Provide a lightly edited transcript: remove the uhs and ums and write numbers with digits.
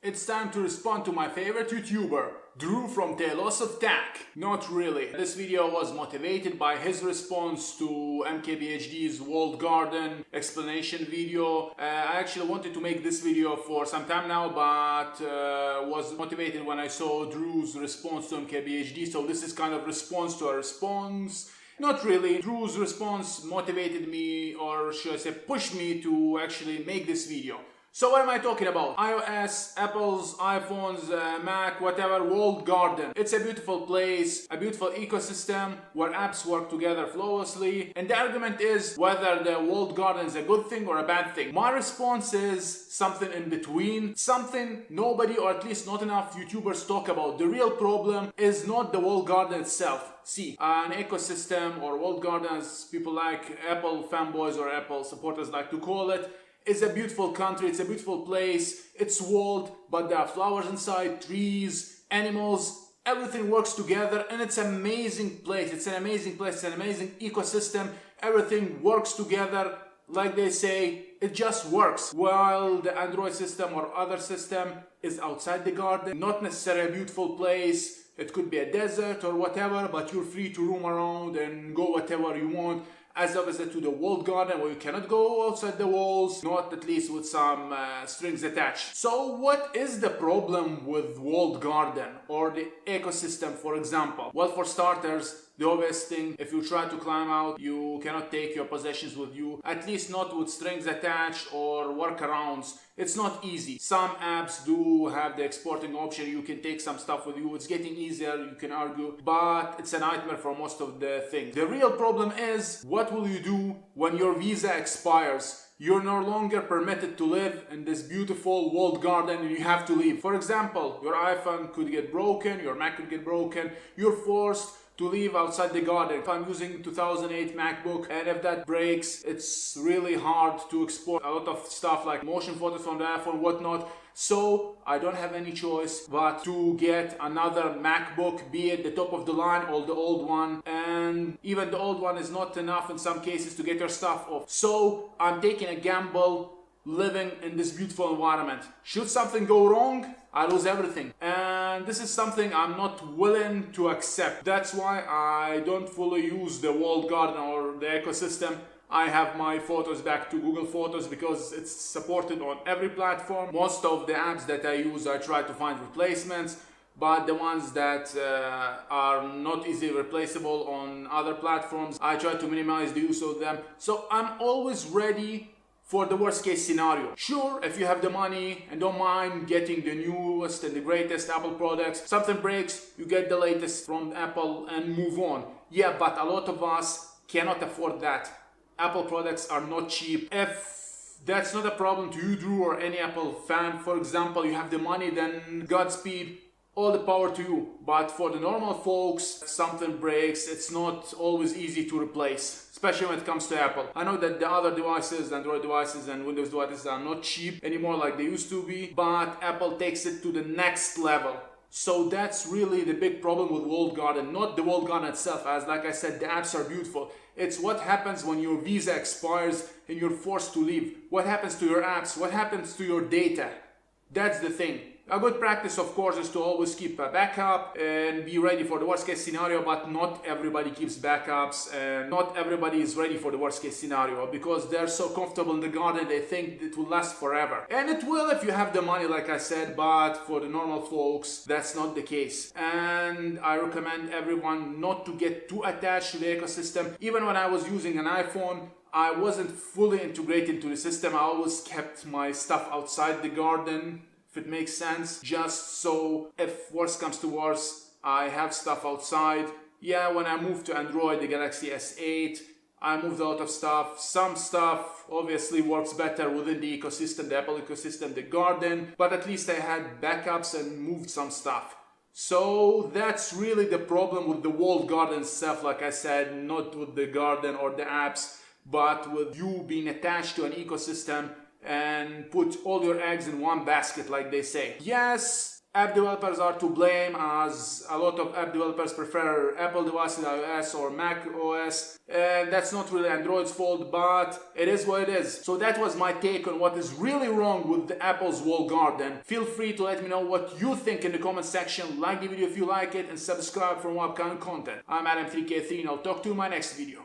It's time to respond to my favorite YouTuber, Drew from Telos of Tech. Not really. This video was motivated by his response to MKBHD's walled garden explanation video. I actually wanted to make this video for some time now, but was motivated when I saw Drew's response to MKBHD. So this is kind of response to a response. Not really. Drew's response motivated me, or should I say pushed me to actually make this video. So what am I talking about? iOS, Apple's, iPhones, Mac, whatever, walled garden. It's a beautiful place, a beautiful ecosystem where apps work together flawlessly. And the argument is whether the walled garden is a good thing or a bad thing. My response is something in between. Something nobody, or at least not enough YouTubers talk about. The real problem is not the walled garden itself. See, an ecosystem or walled garden, as people like Apple fanboys or Apple supporters like to call it, it's a beautiful country, it's a beautiful place, it's walled, but there are flowers inside, trees, animals, everything works together, and it's an amazing place, it's an amazing place, it's an amazing ecosystem, everything works together, like they say, it just works. While the Android system or other system is outside the garden, not necessarily a beautiful place, it could be a desert or whatever, but you're free to roam around and go whatever you want. As opposite to the walled garden where you cannot go outside the walls, not at least with some strings attached. So what is the problem with walled garden or the ecosystem, for example? Well, for starters, the obvious thing, if you try to climb out, you cannot take your possessions with you, at least not with strings attached or workarounds. It's not easy. Some apps do have the exporting option, you can take some stuff with you, it's getting easier, you can argue, but it's a nightmare for most of the things. The real problem is, what will you do when your visa expires? You're no longer permitted to live in this beautiful walled garden and you have to leave. For example, your iPhone could get broken, your Mac could get broken, you're forced to leave outside the garden. If I'm using 2008 MacBook and if that breaks, it's really hard to export a lot of stuff like motion photos from the iPhone, whatnot. So I don't have any choice but to get another MacBook, be it the top of the line or the old one. And even the old one is not enough in some cases to get your stuff off. So I'm taking a gamble living in this beautiful environment. Should something go wrong, I lose everything. And this is something I'm not willing to accept. That's why I don't fully use the walled garden or the ecosystem. I have my photos back to Google Photos because it's supported on every platform. Most of the apps that I use, I try to find replacements, but the ones that are not easily replaceable on other platforms, I try to minimize the use of them. So I'm always ready for the worst case scenario. Sure, if you have the money and don't mind getting the newest and the greatest Apple products, something breaks, you get the latest from Apple and move on. Yeah, but a lot of us cannot afford that. Apple products are not cheap. If that's not a problem to you, Drew, or any Apple fan, for example, you have the money, then Godspeed, all the power to you. But for the normal folks, if something breaks, it's not always easy to replace, especially when it comes to Apple. I know that the other devices, Android devices and Windows devices are not cheap anymore like they used to be, but Apple takes it to the next level. So that's really the big problem with walled garden, not the walled garden itself, as like I said, the apps are beautiful. It's what happens when your visa expires and you're forced to leave. What happens to your apps? What happens to your data? That's the thing. A good practice, of course, is to always keep a backup and be ready for the worst case scenario, but not everybody keeps backups and not everybody is ready for the worst case scenario because they're so comfortable in the garden they think it will last forever. And it will if you have the money, like I said, but for the normal folks, that's not the case. And I recommend everyone not to get too attached to the ecosystem. Even when I was using an iPhone, I wasn't fully integrated into the system. I always kept my stuff outside the garden, if it makes sense, just so if worse comes to worse, I have stuff outside. Yeah, when I moved to Android, the Galaxy S8, I moved a lot of stuff. Some stuff obviously works better within the ecosystem, the Apple ecosystem, the garden, but at least I had backups and moved some stuff. So that's really the problem with the walled garden itself, like I said, not with the garden or the apps, but with you being attached to an ecosystem and put all your eggs in one basket, like they say. Yes, app developers are to blame, as a lot of app developers prefer Apple devices, iOS or Mac OS, and that's not really Android's fault, but it is what it is. So that was my take on what is really wrong with the Apple's walled garden. Feel free to let me know what you think in the comment section. Like the video if you like it, and subscribe for more upcoming content. I'm Adam3K3, and I'll talk to you in my next video.